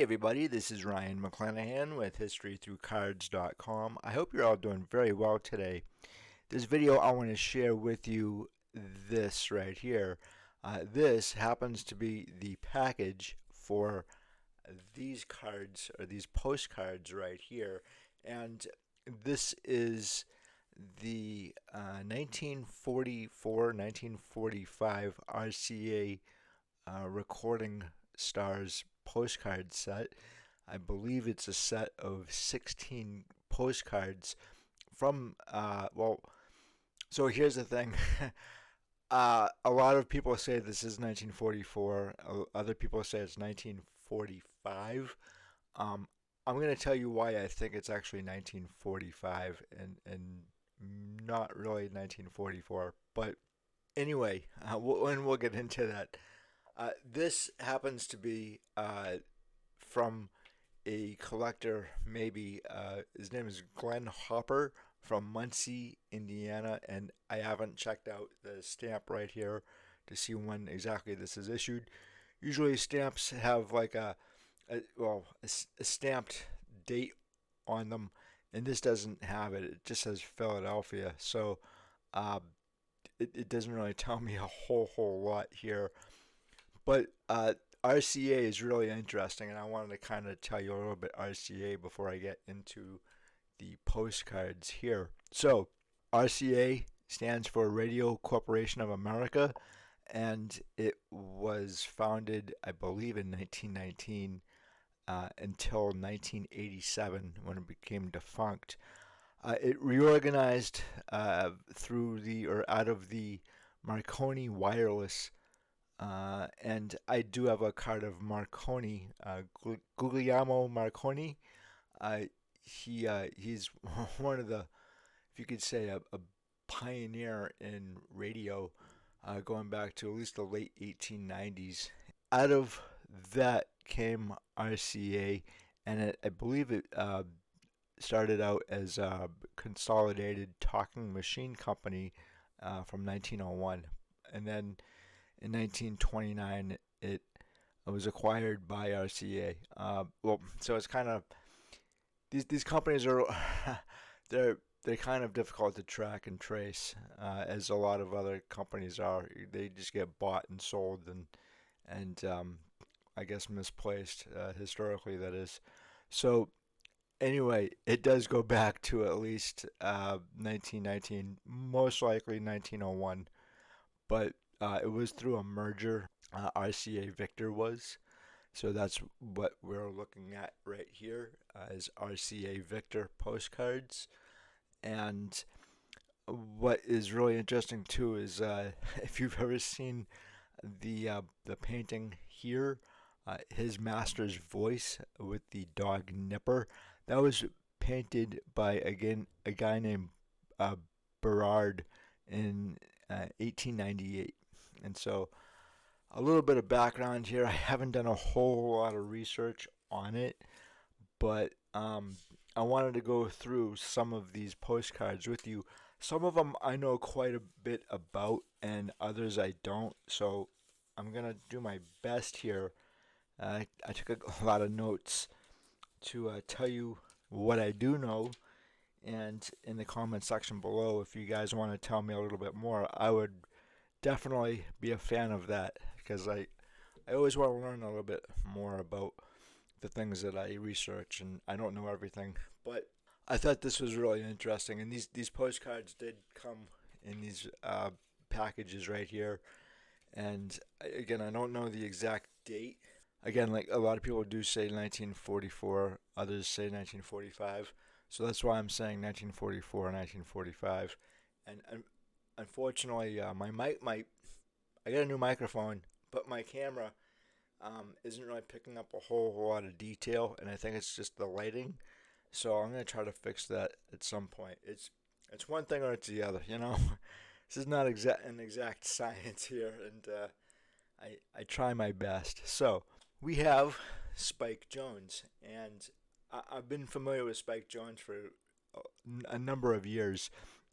everybody, this is Ryan McClanahan with HistoryThroughCards.com. I hope you're all doing very well today. This video I want to share with you this right here. This happens to be the package for these cards, or these postcards right here, and this is the 1944-1945 RCA recording stars postcard set. I believe it's a set of 16 postcards from, so here's the thing. A lot of people say this is 1944. Other people say it's 1945. I'm going to tell you why I think it's actually 1945 and not really 1944. But anyway, we'll get into that. This happens to be from a collector, maybe. His name is Glenn Hopper from Muncie, Indiana, and I haven't checked out the stamp right here to see when exactly this is issued. Usually stamps have like a stamped date on them, and this doesn't have it. It just says Philadelphia, so it doesn't really tell me a whole lot here. But RCA is really interesting, and I wanted to kind of tell you a little bit RCA before I get into the postcards here. So RCA stands for Radio Corporation of America, and it was founded, I believe, in 1919 until 1987 when it became defunct. It reorganized out of the Marconi Wireless. And I do have a card of Marconi, Guglielmo Marconi. He's one of the, if you could say, a pioneer in radio, going back to at least the late 1890s. Out of that came RCA, and I believe it started out as a consolidated talking machine company from 1901, and then in 1929, it was acquired by RCA. So it's kind of these companies are they're kind of difficult to track and trace, as a lot of other companies are. They just get bought and sold, and I guess misplaced historically. That is. So anyway, it does go back to at least 1919, most likely 1901, but. It was through a merger. RCA Victor was. So that's what we're looking at right here, is RCA Victor postcards. And what is really interesting too is if you've ever seen the painting here, his master's voice with the dog Nipper, that was painted by a guy named Berard in 1898. And so a little bit of background here. I haven't done a whole lot of research on it, but I wanted to go through some of these postcards with you. Some of them I know quite a bit about, and others I don't. So I'm going to do my best here. I took a lot of notes to tell you what I do know. And in the comment section below, if you guys want to tell me a little bit more, I would definitely be a fan of that, because I always want to learn a little bit more about the things that I research, and I don't know everything, but I thought this was really interesting. And these postcards did come in these packages right here, and again, I don't know the exact date. Again, like a lot of people do say 1944, others say 1945, so that's why I'm saying 1944 and 1945. And unfortunately, my mic I got a new microphone, but my camera isn't really picking up a whole lot of detail, and I think it's just the lighting. So I'm going to try to fix that at some point. It's one thing or it's the other, you know. This is not an exact science here, and I try my best. So we have Spike Jones, and I've been familiar with Spike Jones for a number of years.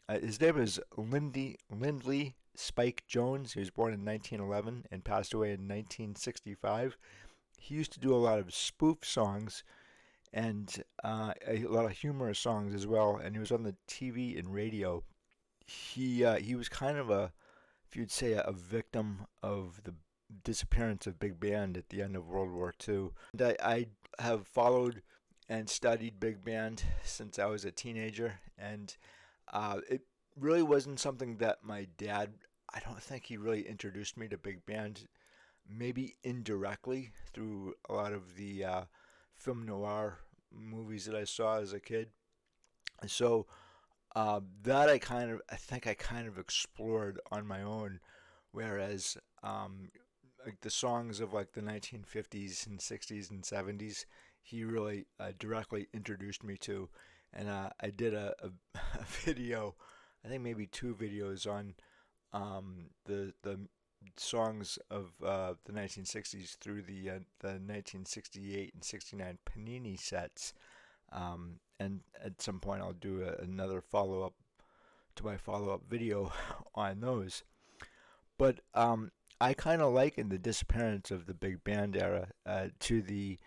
His name is Lindley Spike Jones. He was born in 1911 and passed away in 1965. he used to do a lot of spoof songs and a lot of humorous songs as well. And he was on the TV and radio. He was kind of a, if you'd say, a victim of the disappearance of big band at the end of World War II. And I have followed and studied big band since I was a teenager, and it really wasn't something that my dad, I don't think he really introduced me to big band, maybe indirectly through a lot of the film noir movies that I saw as a kid. And so that I think I kind of explored on my own, whereas like the songs of like the 1950s and 60s and 70s, he really directly introduced me to, and I did a video, I think maybe two videos on the songs of the 1960s through the 1968 and 69 Panini sets. And at some point, I'll do another follow up to my follow up video on those. But I kind of liken the disappearance of the big band era to the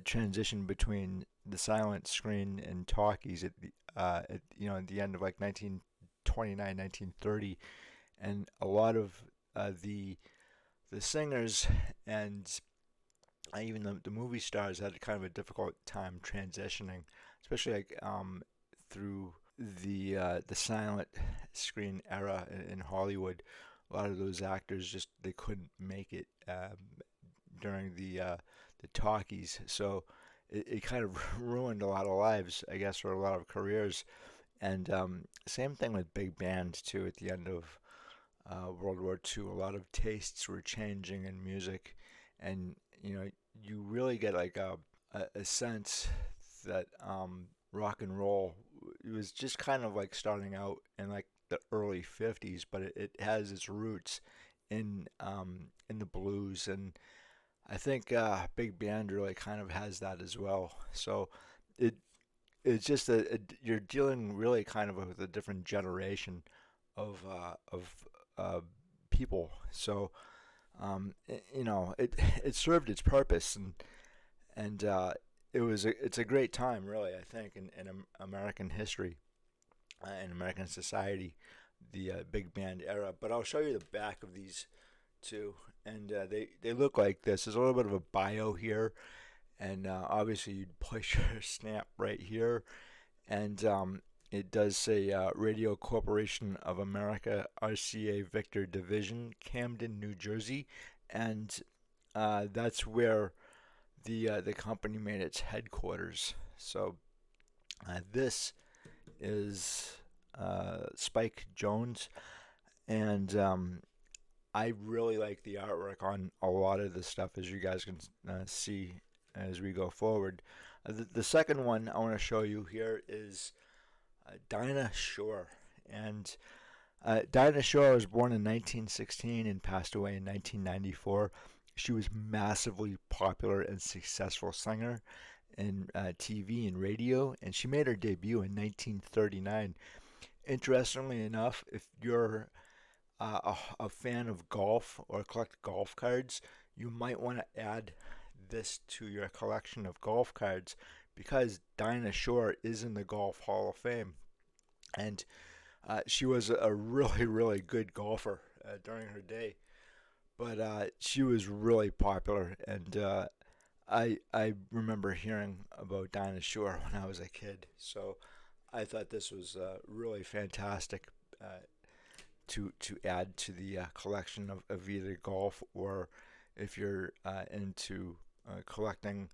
transition between the silent screen and talkies at the end of like 1929, 1930, and a lot of the singers and even the movie stars had kind of a difficult time transitioning, especially like through the silent screen era in Hollywood. A lot of those actors just they couldn't make it during the talkies, so it kind of ruined a lot of lives, I guess, for a lot of careers. And same thing with big band too. At the end of World War II, a lot of tastes were changing in music, and you really get like a sense that rock and roll, it was just kind of like starting out in like the early 50s, but it has its roots in the blues, and I think big band really kind of has that as well. So it it's just you're dealing really kind of with a different generation of people. So it served its purpose, and it's a great time, really. I think in American history, in American society, the big band era. But I'll show you the back of these two, and they look like this. There's a little bit of a bio here, and obviously you'd place your stamp right here, and it does say Radio Corporation of America, RCA Victor Division, Camden, New Jersey, and that's where the company made its headquarters. So this is Spike Jones, and I really like the artwork on a lot of the stuff, as you guys can see as we go forward. The second one I want to show you here is Dinah Shore. And Dinah Shore was born in 1916 and passed away in 1994. She was massively popular and successful singer in TV and radio, and she made her debut in 1939. Interestingly enough, if you're a fan of golf or collect golf cards, you might want to add this to your collection of golf cards, because Dinah Shore is in the Golf Hall of Fame. And she was a really, really good golfer during her day. But she was really popular, and I remember hearing about Dinah Shore when I was a kid. So I thought this was really fantastic to add to the collection of either golf, or if you're into collecting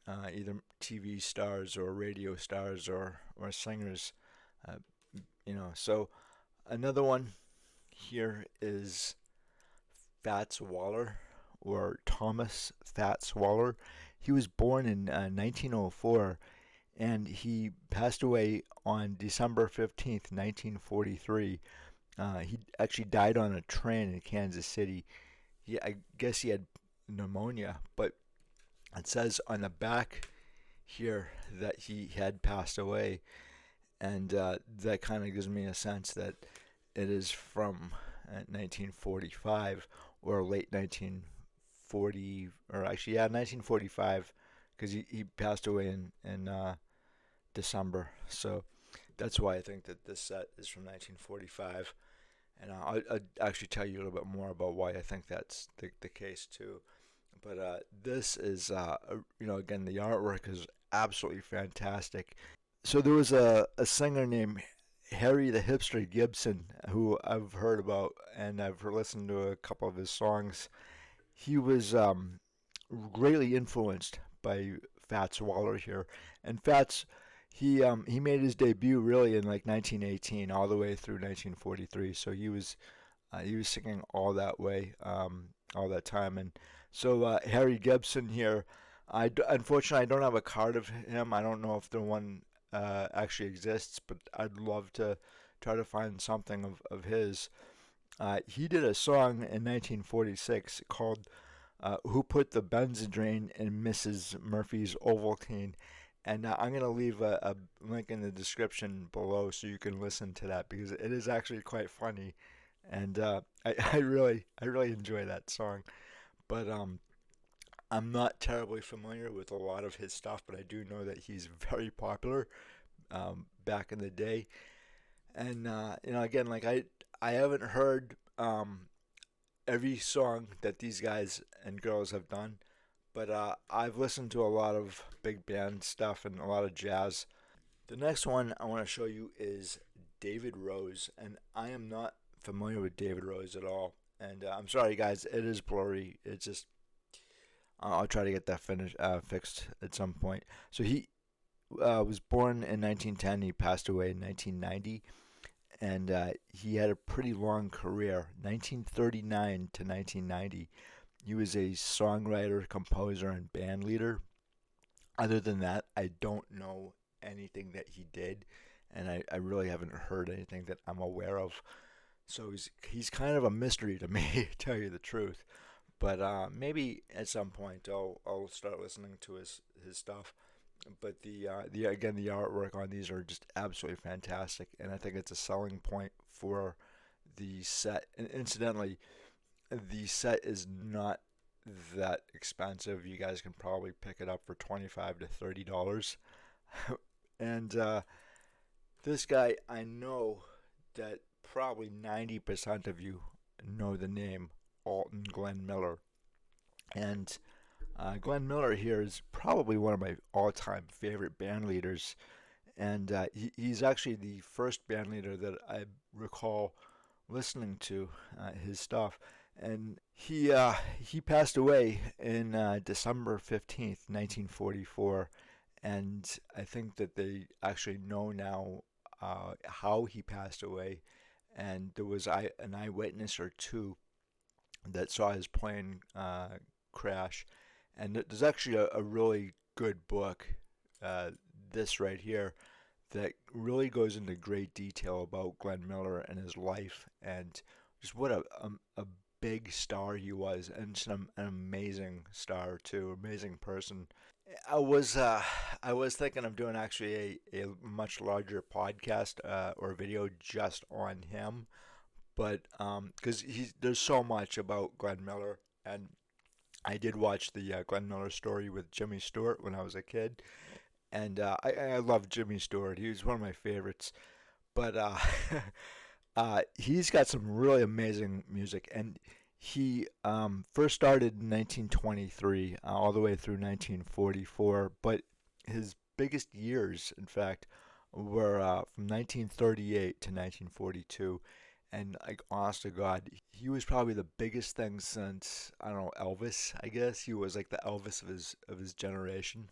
either TV stars or radio stars or singers. Uh, so another one here is Fats Waller, or Thomas Fats Waller. He was born in 1904, and he passed away on December 15th, 1943. He actually died on a train in Kansas City. I guess he had pneumonia, but it says on the back here that he had passed away, and that kind of gives me a sense that it is from 1945 or late 1940s 1940, or actually, yeah, 1945, because he passed away in December. So that's why I think that this set is from 1945. And I'll actually tell you a little bit more about why I think that's the case too. But this is, again, the artwork is absolutely fantastic. So there was a singer named Harry the Hipster Gibson who I've heard about, and I've listened to a couple of his songs. He was greatly influenced by Fats Waller here, and Fats he made his debut really in like 1918 all the way through 1943. So he was singing all that way, all that time. And so Harry Gibson here, unfortunately I don't have a card of him. I don't know if the one actually exists, but I'd love to try to find something of his. He did a song in 1946 called "Who Put the Benzodrine in Mrs. Murphy's Ovaltine." And I'm going to leave a link in the description below so you can listen to that because it is actually quite funny, and I really enjoy that song. But I'm not terribly familiar with a lot of his stuff, but I do know that he's very popular back in the day. And again, like I haven't heard every song that these guys and girls have done, but I've listened to a lot of big band stuff and a lot of jazz. The next one I want to show you is David Rose, and I am not familiar with David Rose at all. And I'm sorry, guys, it is blurry. It's just I'll try to get that fixed at some point. So he was born in 1910. He passed away in 1990, and he had a pretty long career, 1939 to 1990. He was a songwriter, composer, and band leader. Other than that, I don't know anything that he did, and I really haven't heard anything that I'm aware of. So he's kind of a mystery to me, to tell you the truth. But maybe at some point I'll start listening to his stuff. But the again, the artwork on these are just absolutely fantastic, and I think it's a selling point for the set. And incidentally, the set is not that expensive. You guys can probably pick it up for $25 to $30. And this guy, I know that probably 90% of you know the name Alton Glenn Miller. And Glenn Miller here is probably one of my all-time favorite band leaders. And he's actually the first band leader that I recall listening to his stuff. And he passed away in December 15th, 1944. And I think that they actually know now how he passed away. And there was an eyewitness or two that saw his plane crash. And there's actually a really good book, this right here, that really goes into great detail about Glenn Miller and his life and just what a big star he was, and just an amazing star too, amazing person. I was thinking of doing actually a much larger podcast or video just on him, but because there's so much about Glenn Miller, and I did watch the Glenn Miller story with Jimmy Stewart when I was a kid, and I love Jimmy Stewart. He was one of my favorites. But he's got some really amazing music, and he first started in 1923 all the way through 1944. But his biggest years, in fact, were from 1938 to 1942. And like, honest to God, he was probably the biggest thing since, I don't know, Elvis. I guess he was like the Elvis of his generation.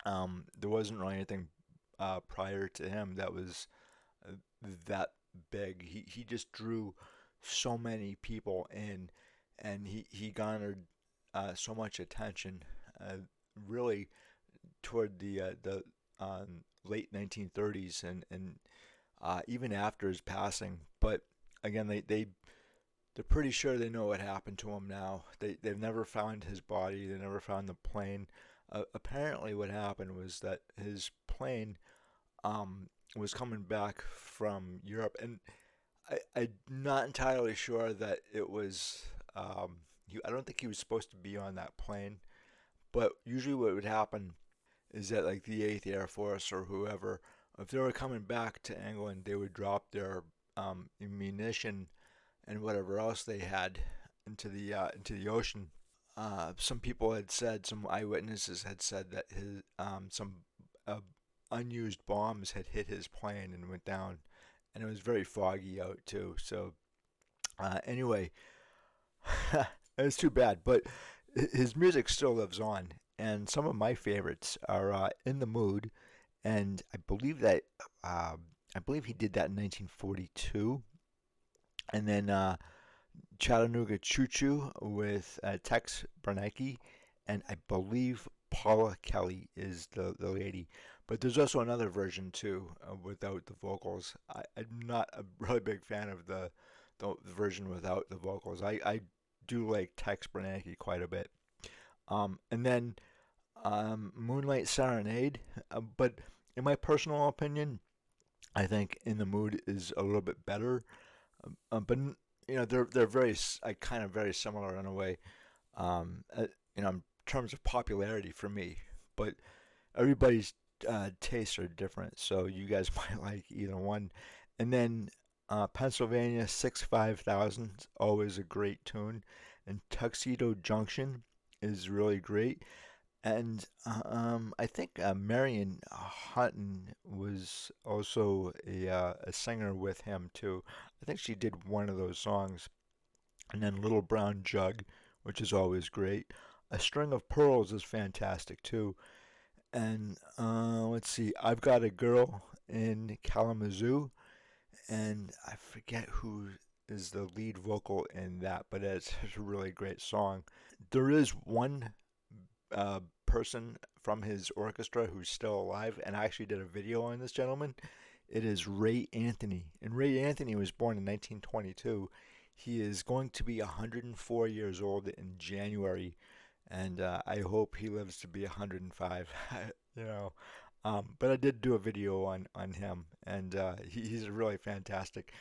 There wasn't really anything prior to him that was that big. He just drew so many people in, and he garnered so much attention. Really, toward the late 1930s and even after his passing. But again, they're pretty sure they know what happened to him now. They've never found his body. They never found the plane. Apparently, what happened was that his plane was coming back from Europe, and I'm not entirely sure that it was I don't think he was supposed to be on that plane, but usually what would happen is that like the 8th Air Force or whoever, if they were coming back to England, they would drop their ammunition and whatever else they had into the ocean. Some people had said, some eyewitnesses had said that his some uh, unused bombs had hit his plane and went down, and it was very foggy out too. So anyway, it's too bad, but his music still lives on, and some of my favorites are "In the Mood," and uh, I believe he did that in 1942, and then Chattanooga Choo Choo with Tex Bernanke, and I believe Paula Kelly is the lady. But there's also another version too without the vocals. I'm not a really big fan of the version without the vocals. I do like Tex Bernanke quite a bit. And then Moonlight Serenade. But in my personal opinion, I think In the Mood is a little bit better. But you know they're kind of very similar in a way. You know, in terms of popularity for me, but everybody's tastes are different, so you guys might like either one. And then Pennsylvania 65000 is always a great tune, and Tuxedo Junction is really great. And I think Marion Hutton was also a singer with him too. I think she did one of those songs. And then Little Brown Jug, which is always great. A String of Pearls is fantastic too. And let's see, I've Got a Girl in Kalamazoo, and I forget who is the lead vocal in that, but it's a really great song. There is one person from his orchestra who's still alive, and I actually did a video on this gentleman. It is Ray Anthony, and Ray Anthony was born in 1922. He is going to be 104 years old in January, and I hope he lives to be 105. You know, but I did do a video on him, and he's really fantastic.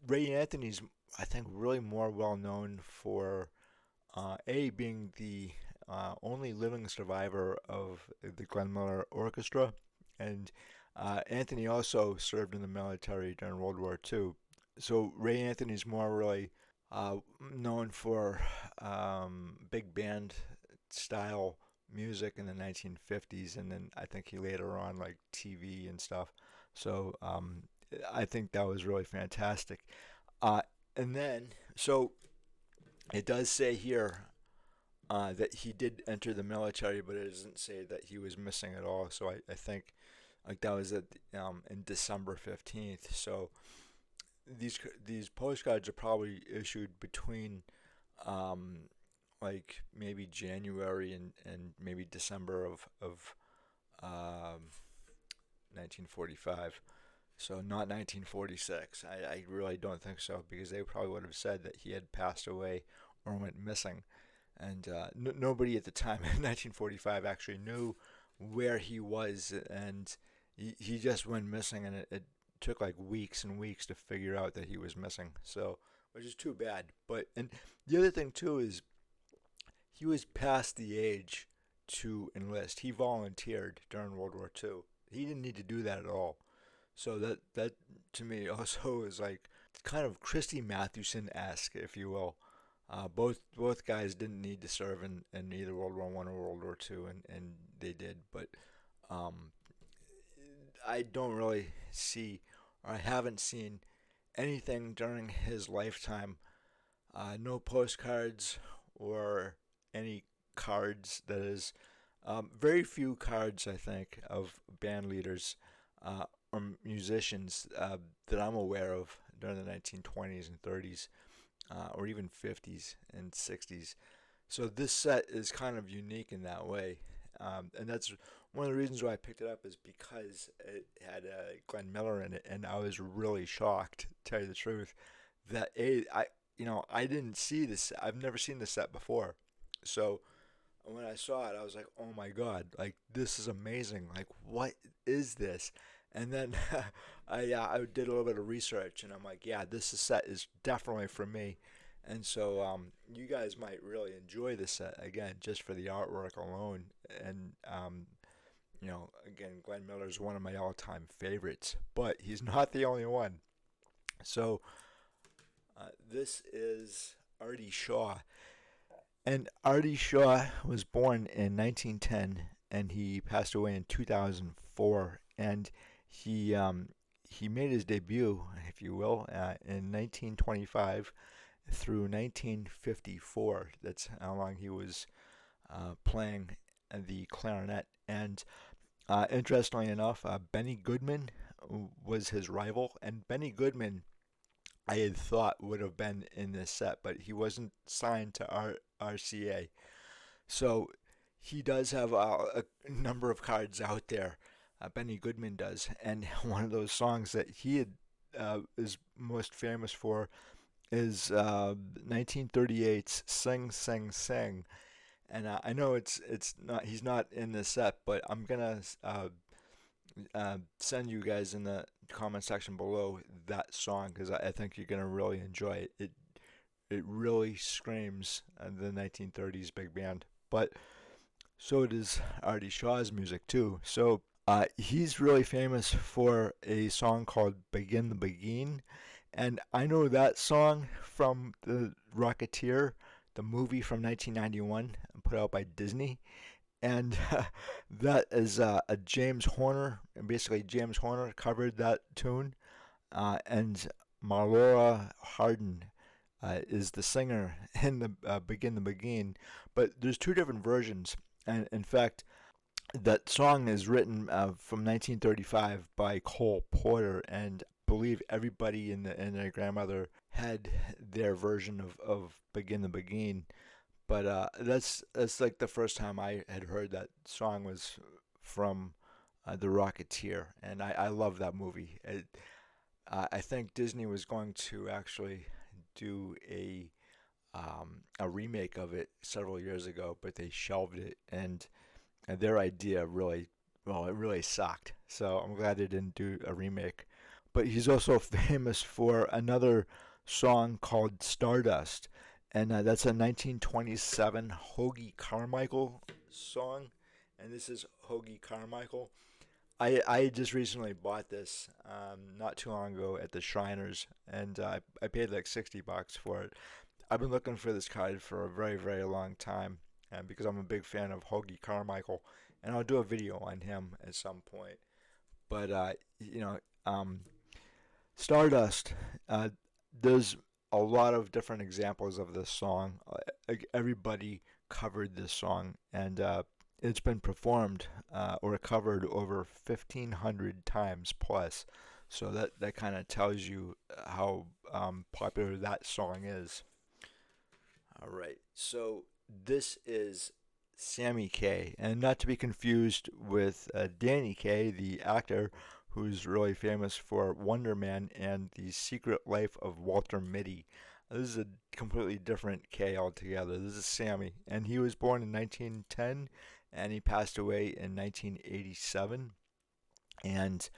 Ray Anthony's, I think, really more well known for a being the only living survivor of the Glenn Miller Orchestra, and Anthony also served in the military during World War II. So Ray Anthony's more really uh, known for big band style music in the 1950s, and then I think he later on like TV and stuff. So I think that was really fantastic. Uh, and then, so it does say here that he did enter the military, but it doesn't say that he was missing at all. So I think like that was in December 15th. So these postcards are probably issued between um, like maybe January and maybe December of um, 1945. So not 1946. I really don't think so because they probably would have said that he had passed away or went missing. And nobody at the time in 1945 actually knew where he was, and he just went missing, and it took like weeks and weeks to figure out that he was missing. So, which is too bad. But and the other thing too is he was past the age to enlist. He volunteered during World War II. He didn't need to do that at all. So that to me also is like kind of Christy Mathewson-esque, if you will. Both guys didn't need to serve in either World War One or World War Two, and they did. But um, I don't really see, or I haven't seen anything during his lifetime. No postcards or any cards. That is, very few cards I think of band leaders or musicians that I'm aware of during the 1920s and 30s, or even 50s and 60s. So this set is kind of unique in that way, and that's one of the reasons why I picked it up is because it had Glenn Miller in it, and I was really shocked, to tell you the truth, that I didn't see this. I've never seen this set before, so when I saw it, I was like, oh my god, like this is amazing. Like what is this? And then I did a little bit of research, and I'm like, yeah, this set is definitely for me. And so you guys might really enjoy this set again just for the artwork alone. And again, Glenn Miller is one of my all-time favorites, but he's not the only one. So this is Artie Shaw, and Artie Shaw was born in 1910, and he passed away in 2004. And he um, he made his debut, if you will, in 1925 through 1954. That's how long he was playing the clarinet. And interestingly enough, Benny Goodman was his rival, and Benny Goodman I had thought would have been in this set, but he wasn't signed to RCA. So he does have a number of cards out there. Benny Goodman does, and one of those songs that he is most famous for is 1938's "Sing Sing Sing." And I know it's not he's not in this set, but I'm gonna send you guys in the comment section below that song because I think you're gonna really enjoy it. It really screams the 1930s big band, but so does Artie Shaw's music too. So he's really famous for a song called "Begin the Begin," and I know that song from the Rocketeer, the movie from 1991, put out by Disney. And that is a James Horner, and basically James Horner covered that tune, and Marlora Hardin is the singer in the Begin the Begin. But there's two different versions, and in fact, that song is written from 1935 by Cole Porter, and I believe everybody in their grandmother had their version of Begin the Begin. But that's like the first time I had heard that song was from The Rocketeer, and I love that movie. I think Disney was going to actually do a remake of it several years ago, but they shelved it, and their idea really, well, it really sucked. So I'm glad they didn't do a remake. But he's also famous for another song called Stardust, and that's a 1927 Hoagie Carmichael song. And this is Hoagie Carmichael. I just recently bought this not too long ago at the Shriners, and I paid like $60 for it. I've been looking for this card for a very, very long time, and because I'm a big fan of Hoagie Carmichael, and I'll do a video on him at some point. But Stardust. There's a lot of different examples of this song. Everybody covered this song, and it's been performed or covered over 1,500 times plus. So that kind of tells you how popular that song is. All right, so this is Sammy Kaye, and not to be confused with Danny Kaye, the actor who's really famous for Wonder Man and The Secret Life of Walter Mitty. This is a completely different Kaye altogether. This is Sammy, and he was born in 1910, and he passed away in 1987. And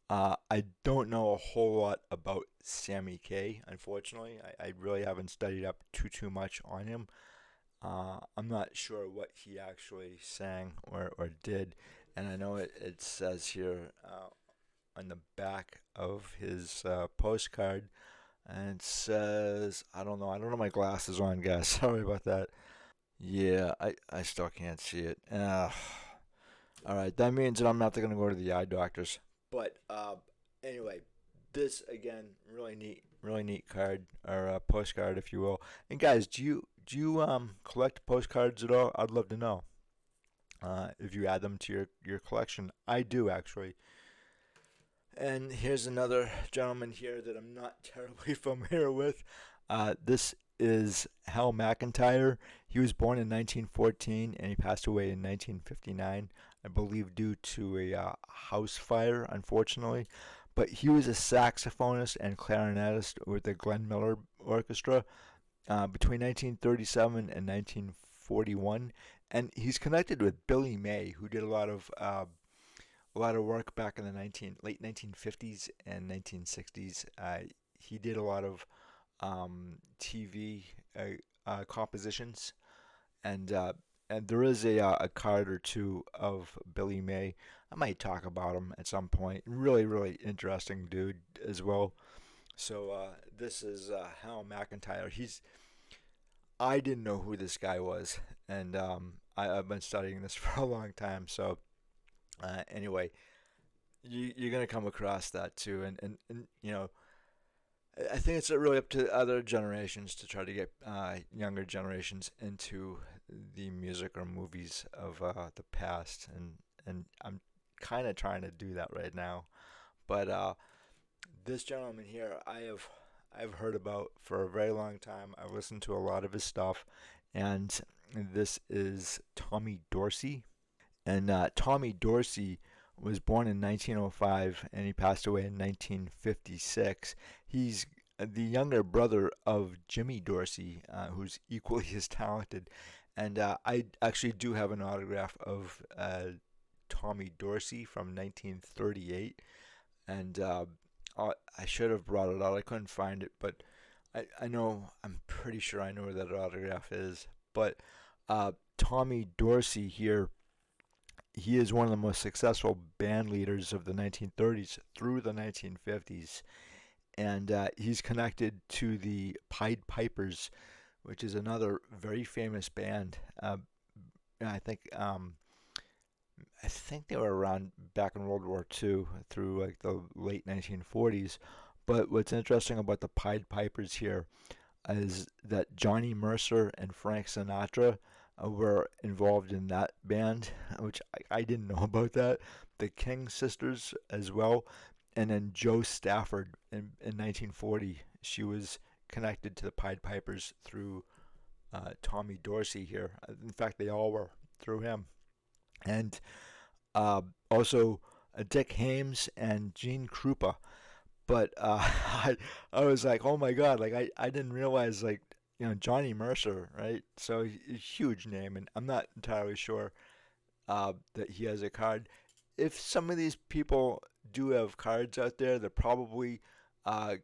I don't know a whole lot about Sammy Kaye, unfortunately. I really haven't studied up too much on him. I'm not sure what he actually sang or did, and I know it says here on the back of his postcard, and it says, I don't know my glasses on, guys. Sorry about that. Yeah, I still can't see it. All right, that means that I'm not going to go to the eye doctors. But anyway, this again, really neat card or postcard, if you will. And guys, do you collect postcards at all? I'd love to know if you add them to your collection. I do actually. And here's another gentleman here that I'm not terribly familiar with. This is Hal McIntyre. He was born in 1914 and he passed away in 1959, I believe, due to a house fire, unfortunately. But he was a saxophonist and clarinetist with the Glenn Miller Orchestra between 1937 and 1941. And he's connected with Billy May, who did a lot of work back in the late 1950s and 1960s. He did a lot of TV compositions, and uh, and there is a card or two of Billy May. I might talk about him at some point. Really, really interesting dude as well. So this is Hal McIntyre. I didn't know who this guy was, and I've been studying this for a long time. So anyway, you're gonna come across that too, and I think it's really up to other generations to try to get younger generations into the music or movies of the past, and I'm kind of trying to do that right now. But this gentleman here, I've heard about for a very long time. I've listened to a lot of his stuff, and this is Tommy Dorsey. And Tommy Dorsey was born in 1905 and he passed away in 1956. He's the younger brother of Jimmy Dorsey, who's equally as talented. And I actually do have an autograph of Tommy Dorsey from 1938. And I should have brought it out. I couldn't find it, but I'm pretty sure I know where that autograph is. But Tommy Dorsey here, he is one of the most successful band leaders of the 1930s through the 1950s, and he's connected to the Pied Pipers, which is another very famous band. I think I think they were around back in World War II through like the late 1940s. But what's interesting about the Pied Pipers here is that Johnny Mercer and Frank Sinatra were involved in that band, which I didn't know about that. The King sisters as well, and then Joe Stafford in 1940, she was connected to the Pied Pipers through Tommy Dorsey here. In fact, they all were through him. And also Dick Hames and Gene Krupa. But I was like, oh my God, like I didn't realize like Johnny Mercer, right? So a huge name, and I'm not entirely sure that he has a card. If some of these people do have cards out there, they're probably uh,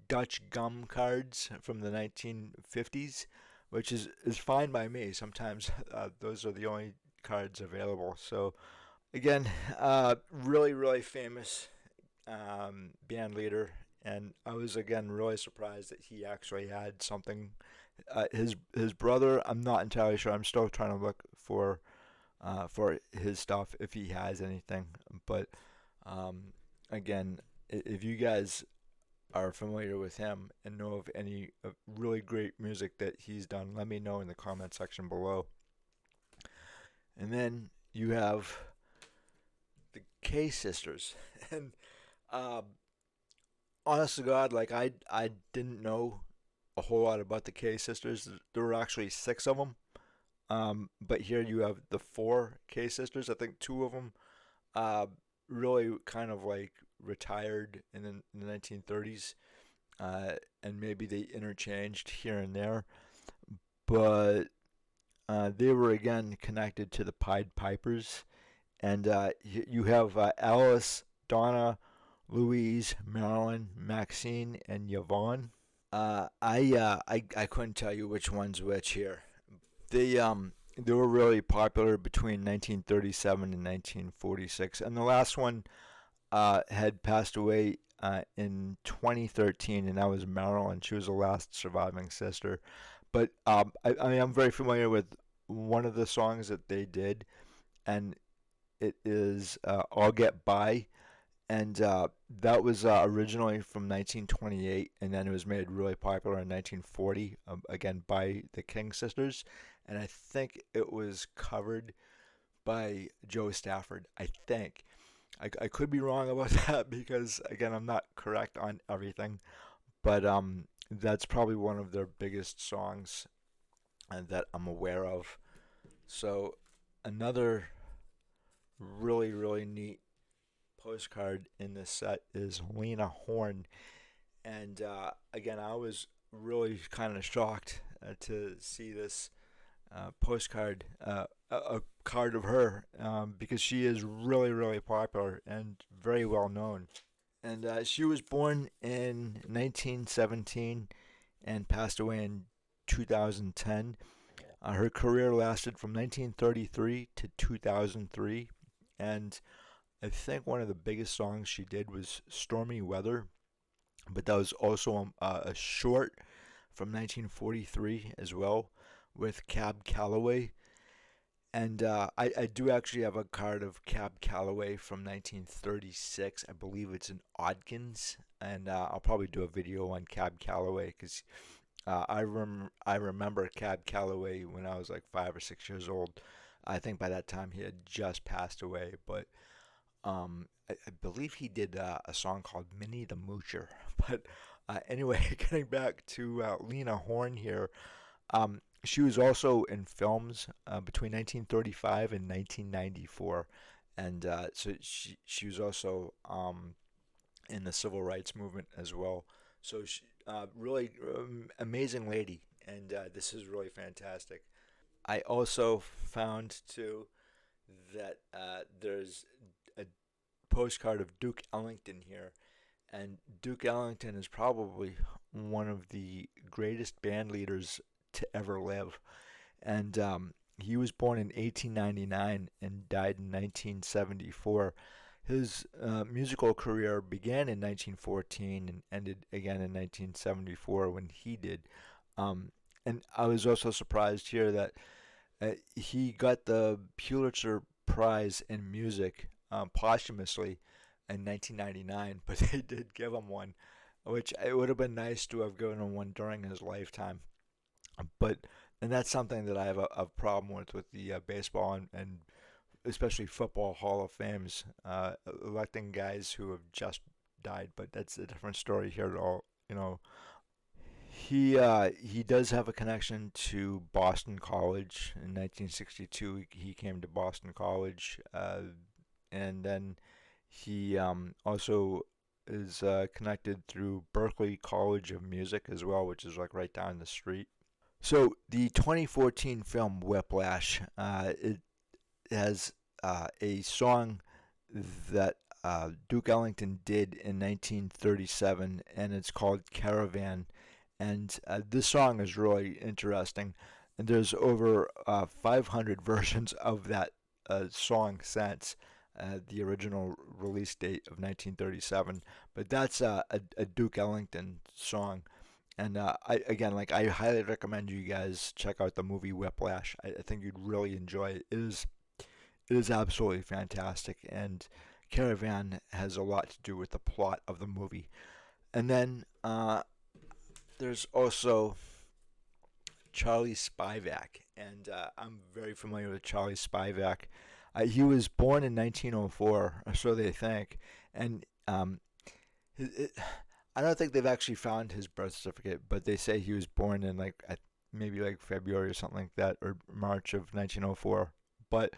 Dutch gum cards from the 1950s, which is fine by me. Sometimes those are the only cards available. So again, really, really famous band leader, and I was again really surprised that he actually had something. His brother, I'm not entirely sure. I'm still trying to look for his stuff if he has anything. But again, if you guys are familiar with him and know of any really great music that he's done, let me know in the comment section below. And then you have the K sisters, and uh, honest to God, like I didn't know a whole lot about the K sisters. There were actually six of them, but here you have the four K sisters. I think two of them uh, really kind of like retired in the 1930s, and maybe they interchanged here and there, but they were again connected to the Pied Pipers, and you have Alice, Donna, Louise, Marilyn, Maxine, and Yvonne. I couldn't tell you which one's which here. They were really popular between 1937 and 1946, and the last one had passed away in 2013, and that was Marilyn. She was the last surviving sister. But I mean, I'm very familiar with one of the songs that they did, and it is "I'll Get By." And that was originally from 1928, and then it was made really popular in 1940, again by the King sisters. And I think it was covered by Joe Stafford. I think. I could be wrong about that because, again, I'm not correct on everything. But that's probably one of their biggest songs that I'm aware of. So another really, really neat postcard in this set is Lena Horne. And again, I was really kind of shocked to see this postcard, a card of her, because she is really, really popular and very well known. And she was born in 1917 and passed away in 2010. Her career lasted from 1933 to 2003, and I think one of the biggest songs she did was Stormy Weather, but that was also a short from 1943 as well with Cab Calloway. And I do actually have a card of Cab Calloway from 1936. I believe it's an Odkins, and I'll probably do a video on Cab Calloway because I remember Cab Calloway when I was like 5 or 6 years old. I think by that time he had just passed away, but I believe he did a song called Minnie the Moocher. But anyway, getting back to Lena Horne here, she was also in films between 1935 and 1994, and so she was also in the civil rights movement as well. So she, really amazing lady, and this is really fantastic. I also found too that there's a postcard of Duke Ellington here, and Duke Ellington is probably one of the greatest band leaders to ever live. And he was born in 1899 and died in 1974. His musical career began in 1914 and ended again in 1974 when he did. Um, and I was also surprised here that he got the Pulitzer Prize in music posthumously in 1999, but they did give him one, which it would have been nice to have given him one during his lifetime. But and that's something that I have a problem with the baseball and especially football Hall of Fames electing guys who have just died. But that's a different story here at all. You know, he does have a connection to Boston College. In 1962, he came to Boston College, and then he also is connected through Berklee College of Music as well, which is like right down the street. So the 2014 film Whiplash, it has a song that Duke Ellington did in 1937, and it's called Caravan. And this song is really interesting. And there's over 500 versions of that song since the original release date of 1937. But that's a Duke Ellington song. And I highly recommend you guys check out the movie Whiplash. I think you'd really enjoy it. It is absolutely fantastic, and Caravan has a lot to do with the plot of the movie. And then there's also Charlie Spivak, and I'm very familiar with Charlie Spivak. He was born in 1904, or so they think, and it, I don't think they've actually found his birth certificate, but they say he was born in like maybe like February or something like that, or March of 1904. But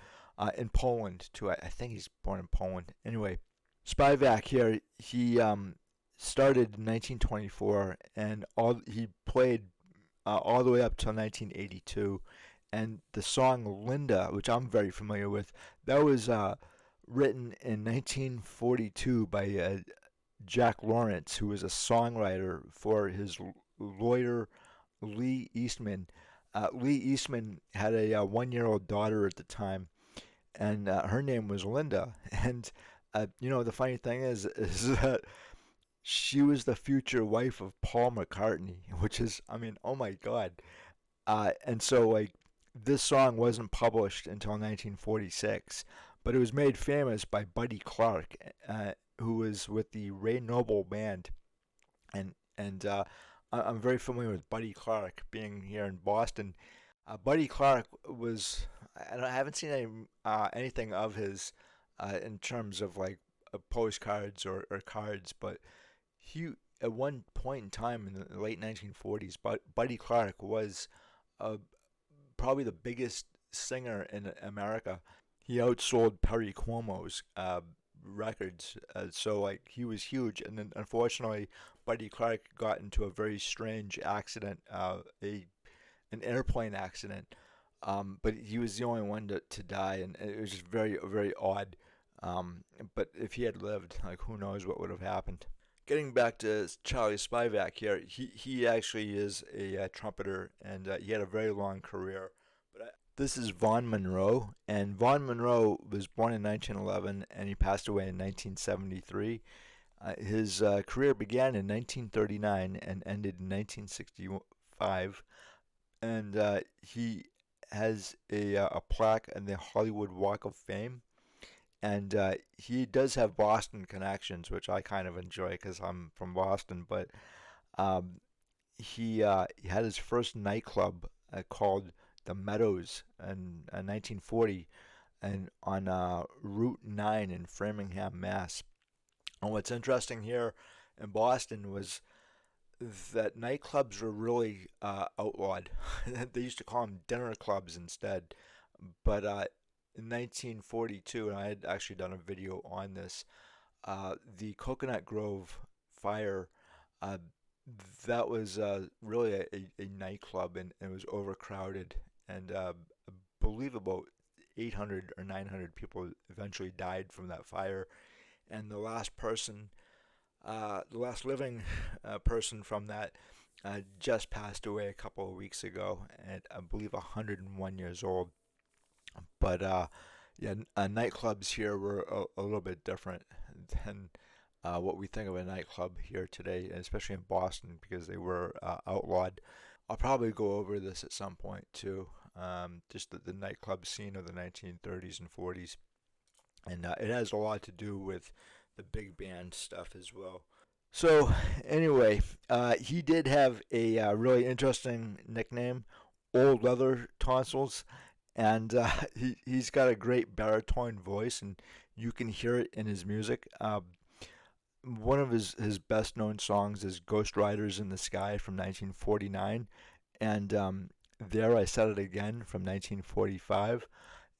in Poland too. I think he's born in Poland. Anyway, Spivak here, he started in 1924, and all he played all the way up till 1982. And the song Linda, which I'm very familiar with, that was written in 1942 by Jack Lawrence, who was a songwriter for his lawyer Lee Eastman. Lee Eastman had a 1-year-old daughter at the time, and her name was Linda. And the funny thing is that she was the future wife of Paul McCartney, which is, I mean, oh my God. And so like this song wasn't published until 1946, but it was made famous by Buddy Clark, who was with the Ray Noble band, and I'm very familiar with Buddy Clark being here in Boston. Buddy Clark was I haven't seen anything of his in terms of like postcards or cards, but he at one point in time in the late 1940s, Buddy Clark was uh, probably the biggest singer in America. He outsold Perry Cuomo's records, so like he was huge. And then unfortunately, Buddy Clark got into a very strange accident, a an airplane accident. But he was the only one to die, and it was just very very odd. But if he had lived, like who knows what would have happened. Getting back to Charlie Spivak here, he actually is a trumpeter, and he had a very long career. This is Vaughn Monroe, and Vaughn Monroe was born in 1911, and he passed away in 1973. His career began in 1939 and ended in 1965, and he has a plaque in the Hollywood Walk of Fame. And he does have Boston connections, which I kind of enjoy because I'm from Boston. But um, he had his first nightclub called the Meadows in 1940, and on Route 9 in Framingham, Mass. And what's interesting here in Boston was that nightclubs were really outlawed. They used to call them dinner clubs instead. But in 1942, and I had actually done a video on this, the Coconut Grove fire, uh, that was really a nightclub, and it was overcrowded. And I believe about 800 or 900 people eventually died from that fire. And the last living person from that just passed away a couple of weeks ago, at I believe 101 years old. But yeah, nightclubs here were a little bit different than what we think of a nightclub here today, especially in Boston, because they were outlawed. I'll probably go over this at some point too, just the nightclub scene of the 1930s and 40s. And it has a lot to do with the big band stuff as well. So, anyway, he did have a really interesting nickname, Old Leather Tonsils, and he's got a great baritone voice, and you can hear it in his music. One of his best known songs is Ghost Riders in the Sky from 1949, and There I Said It Again from 1945.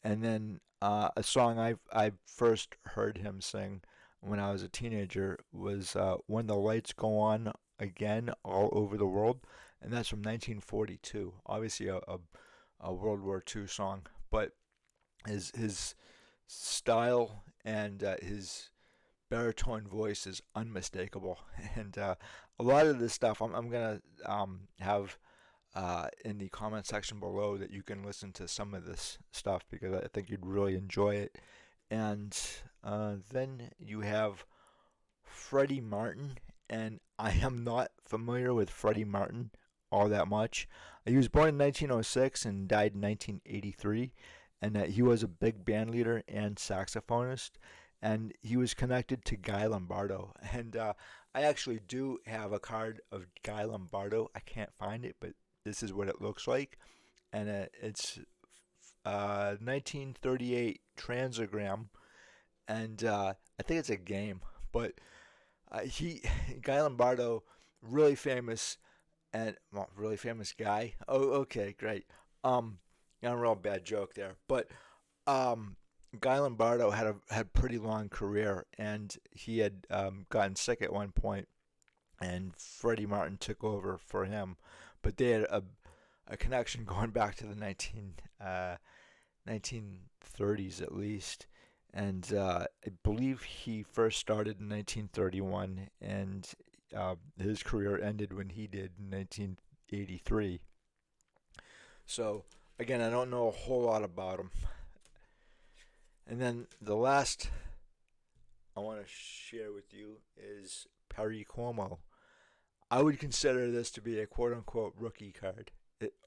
And then a song I first heard him sing when I was a teenager was When the Lights Go On Again All Over the World, and that's from 1942. Obviously a World War II song, but his style and his baritone voice is unmistakable. And a lot of this stuff I'm gonna have in the comment section below, that you can listen to some of this stuff because I think you'd really enjoy it. And then you have Freddie Martin, and I am not familiar with Freddie Martin all that much. He was born in 1906 and died in 1983, and he was a big band leader and saxophonist, and he was connected to Guy Lombardo. And I actually do have a card of Guy Lombardo. I can't find it, but this is what it looks like, and it's 1938 Transogram, and I think it's a game. But he Guy Lombardo, really famous, and well, really famous guy. Oh, okay, great. Got a real bad joke there, but um, Guy Lombardo had a pretty long career, and he had gotten sick at one point, and Freddie Martin took over for him. But they had a connection going back to the 1930s at least. And I believe he first started in 1931, and his career ended when he did in 1983. So, again, I don't know a whole lot about him. And then the last I want to share with you is Perry Como. I would consider this to be a quote unquote rookie card.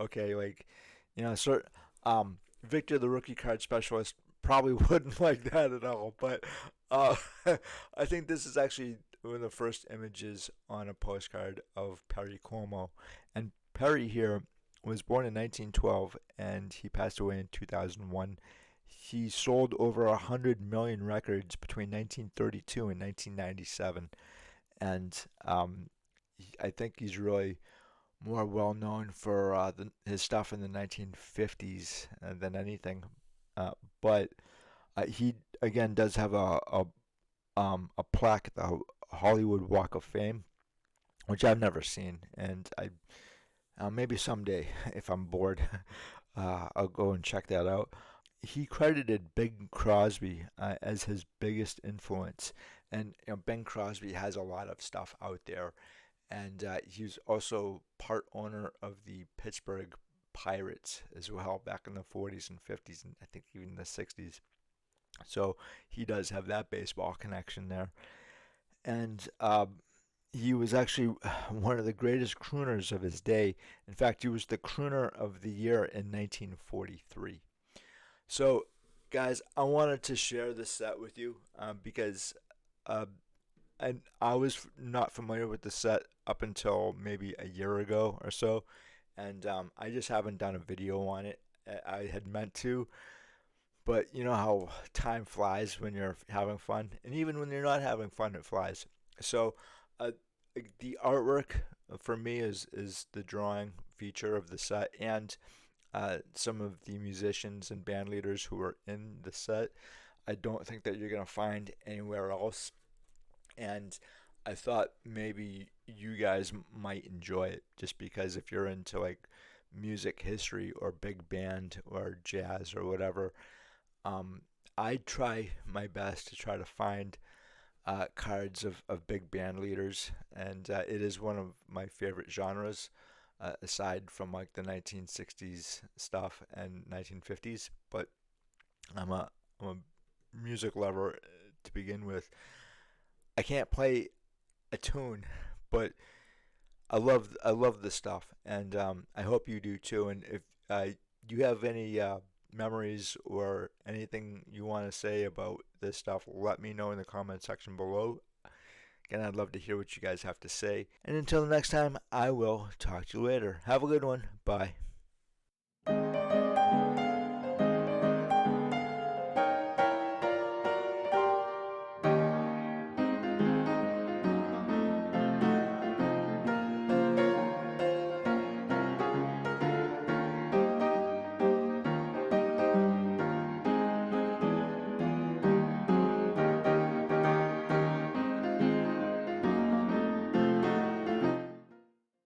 Okay, like, sort Victor, the rookie card specialist, probably wouldn't like that at all. But uh, I think this is actually one of the first images on a postcard of Perry Como. And Perry here was born in 1912, and he passed away in 2001. He sold over 100 million records between 1932 and 1997. And I think he's really more well known for his stuff in the 1950s than anything. But he again does have a plaque at the Hollywood Walk of Fame, which I've never seen, and I maybe someday if I'm bored, I'll go and check that out. He credited Bing Crosby as his biggest influence, And Ben Crosby has a lot of stuff out there, and he's also part owner of the Pittsburgh Pirates as well back in the 40s and 50s, and I think even the 60s. So he does have that baseball connection there. And he was actually one of the greatest crooners of his day. In fact, he was the crooner of the year in 1943. So, guys, I wanted to share this set with you because uh, I was not familiar with the set up until maybe a year ago or so, and I just haven't done a video on it. I had meant to, but you know how time flies when you're having fun, and even when you're not having fun, it flies. So, uh, the artwork for me is the drawing feature of the set, and some of the musicians and band leaders who are in the set. I don't think that you're gonna find anywhere else, and I thought maybe you guys might enjoy it just because if you're into like music history or big band or jazz or whatever, um, I try my best to try to find cards of big band leaders, and it is one of my favorite genres, aside from like the 1960s stuff and 1950s. But I'm a music lover to begin with. I can't play a tune, but I love the stuff, and I hope you do too. And if you have any memories or anything you want to say about this stuff, let me know in the comment section below. Again, I'd love to hear what you guys have to say. And until the next time, I will talk to you later. Have a good one. Bye.